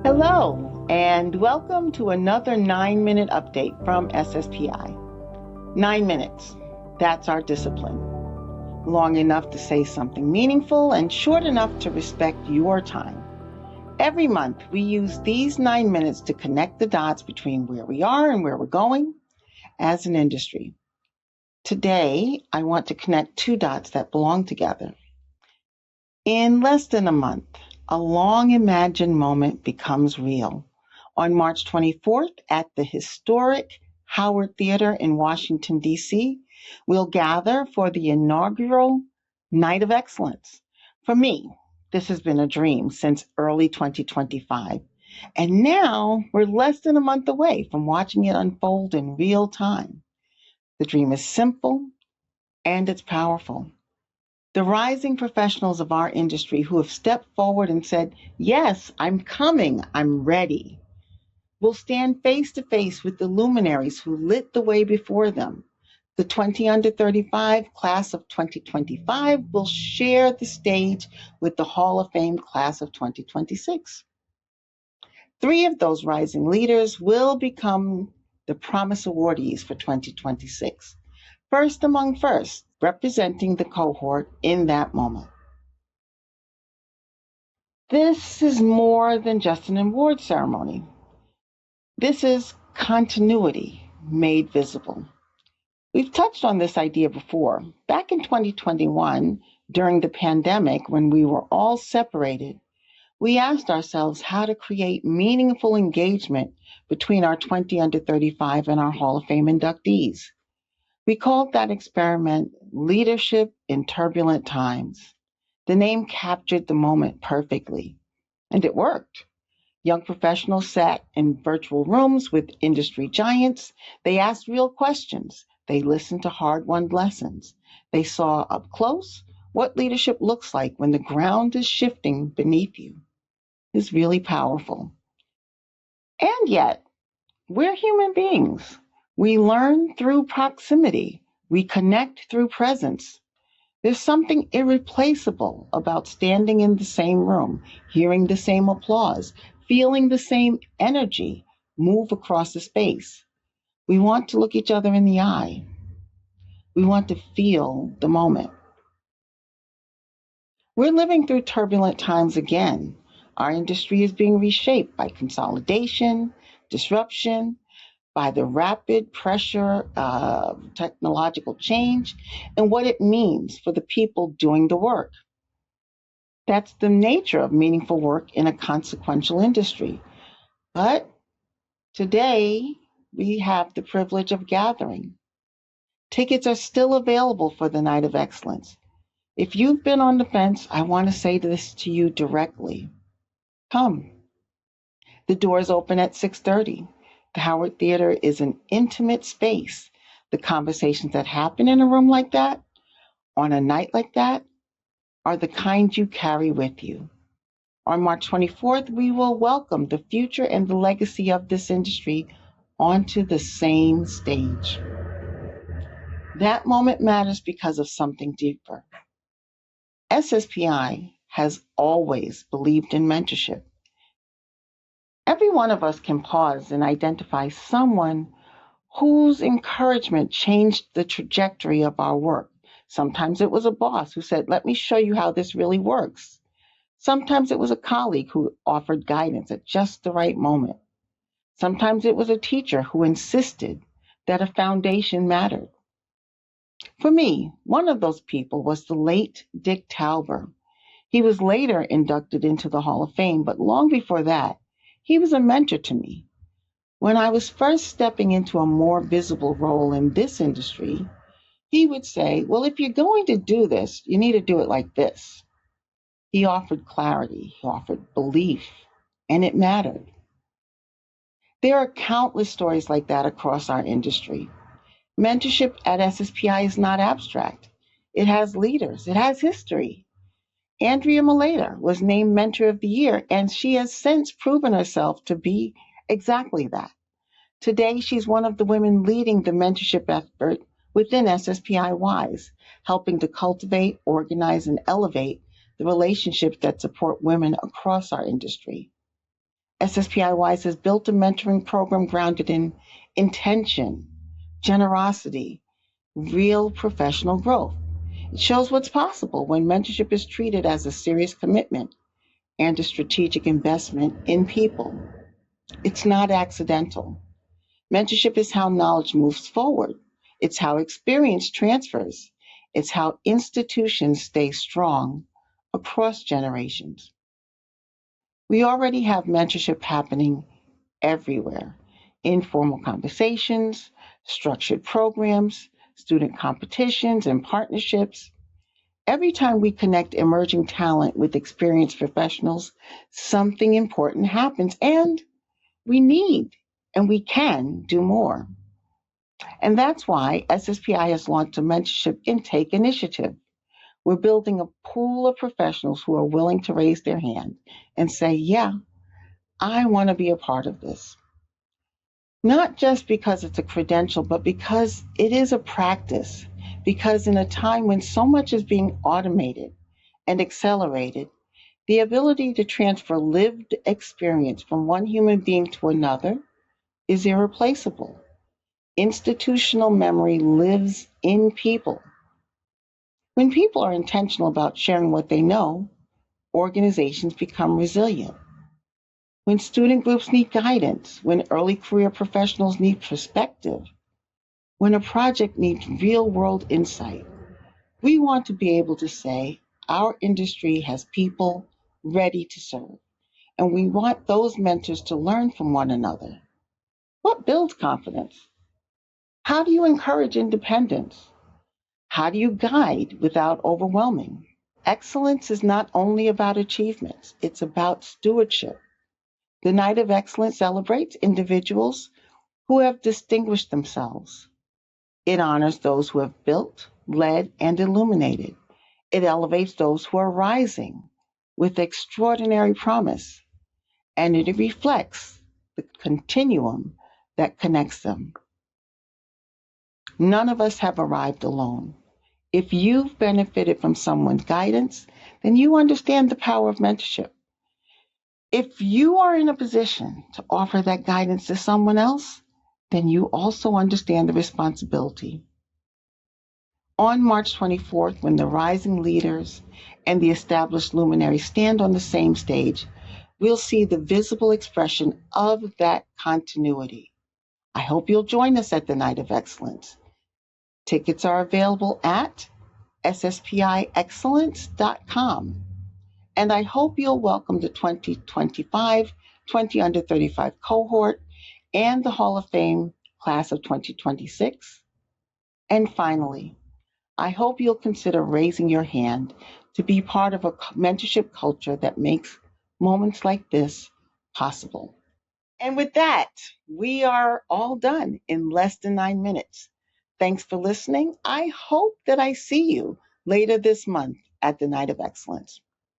Hello, and welcome to another 9-minute update from SSPI. 9 minutes, that's our discipline. Long enough to say something meaningful and short enough to respect your time. Every month, we use these 9 minutes to connect the dots between where we are and where we're going as an industry. Today, I want to connect two dots that belong together. In less than a month, a long imagined moment becomes real. On March 24th at the historic Howard Theater in Washington, D.C., we'll gather for the inaugural Night of Excellence. For me, this has been a dream since early 2025. And now we're less than a month away from watching it unfold in real time. The dream is simple and it's powerful. The rising professionals of our industry who have stepped forward and said, yes, I'm coming, I'm ready, will stand face to face with the luminaries who lit the way before them. The 20 under 35 class of 2025 will share the stage with the Hall of Fame class of 2026. 3 of those rising leaders will become the Promise awardees for 2026. First among first, representing the cohort in that moment. This is more than just an award ceremony. This is continuity made visible. We've touched on this idea before. Back in 2021, during the pandemic, when we were all separated, we asked ourselves how to create meaningful engagement between our 20 under 35 and our Hall of Fame inductees. We called that experiment Leadership in Turbulent Times. The name captured the moment perfectly, and it worked. Young professionals sat in virtual rooms with industry giants. They asked real questions. They listened to hard-won lessons. They saw up close what leadership looks like when the ground is shifting beneath you. It's really powerful. And yet, we're human beings. We learn through proximity. We connect through presence. There's something irreplaceable about standing in the same room, hearing the same applause, feeling the same energy move across the space. We want to look each other in the eye. We want to feel the moment. We're living through turbulent times again. Our industry is being reshaped by consolidation, disruption, by the rapid pressure of technological change and what it means for the people doing the work. That's the nature of meaningful work in a consequential industry. But today, we have the privilege of gathering. Tickets are still available for the Night of Excellence. If you've been on the fence, I want to say this to you directly. Come. The doors open at 6:30. The Howard Theater is an intimate space. The conversations that happen in a room like that, on a night like that, are the kind you carry with you. On March 24th, we will welcome the future and the legacy of this industry onto the same stage. That moment matters because of something deeper. SSPI has always believed in mentorship. Every one of us can pause and identify someone whose encouragement changed the trajectory of our work. Sometimes it was a boss who said, let me show you how this really works. Sometimes it was a colleague who offered guidance at just the right moment. Sometimes it was a teacher who insisted that a foundation mattered. For me, one of those people was the late Dick Tauber. He was later inducted into the Hall of Fame, but long before that, he was a mentor to me. When I was first stepping into a more visible role in this industry, he would say, well, if you're going to do this, you need to do it like this. He offered clarity, he offered belief, and it mattered. There are countless stories like that across our industry. Mentorship at SSPI is not abstract. It has leaders, it has history. Andrea Malater was named Mentor of the Year, and she has since proven herself to be exactly that. Today, she's one of the women leading the mentorship effort within SSPI WISE, helping to cultivate, organize, and elevate the relationships that support women across our industry. SSPI Wise has built a mentoring program grounded in intention, generosity, real professional growth. It shows what's possible when mentorship is treated as a serious commitment and a strategic investment in people. It's not accidental. Mentorship is how knowledge moves forward. It's how experience transfers. It's how institutions stay strong across generations. We already have mentorship happening everywhere. Informal conversations, structured programs, student competitions, and partnerships. Every time we connect emerging talent with experienced professionals, something important happens, and we need and we can do more. And that's why SSPI has launched a mentorship intake initiative. We're building a pool of professionals who are willing to raise their hand and say, yeah, I want to be a part of this. Not just because it's a credential, but because it is a practice. Because in a time when so much is being automated and accelerated, the ability to transfer lived experience from one human being to another is irreplaceable. Institutional memory lives in people. When people are intentional about sharing what they know, organizations become resilient. When student groups need guidance, when early career professionals need perspective, when a project needs real world insight, we want to be able to say our industry has people ready to serve, and we want those mentors to learn from one another. What builds confidence? How do you encourage independence? How do you guide without overwhelming? Excellence is not only about achievements, it's about stewardship. The Night of Excellence celebrates individuals who have distinguished themselves. It honors those who have built, led, and illuminated. It elevates those who are rising with extraordinary promise, and it reflects the continuum that connects them. None of us have arrived alone. If you've benefited from someone's guidance, then you understand the power of mentorship. If you are in a position to offer that guidance to someone else, then you also understand the responsibility. On March 24th, when the rising leaders and the established luminaries stand on the same stage, we'll see the visible expression of that continuity. I hope you'll join us at the Night of Excellence. Tickets are available at SSPIExcellence.com. And I hope you'll welcome the 2025 20 under 35 cohort and the Hall of Fame class of 2026. And finally, I hope you'll consider raising your hand to be part of a mentorship culture that makes moments like this possible. And with that, we are all done in less than 9 minutes. Thanks for listening. I hope that I see you later this month at the Night of Excellence.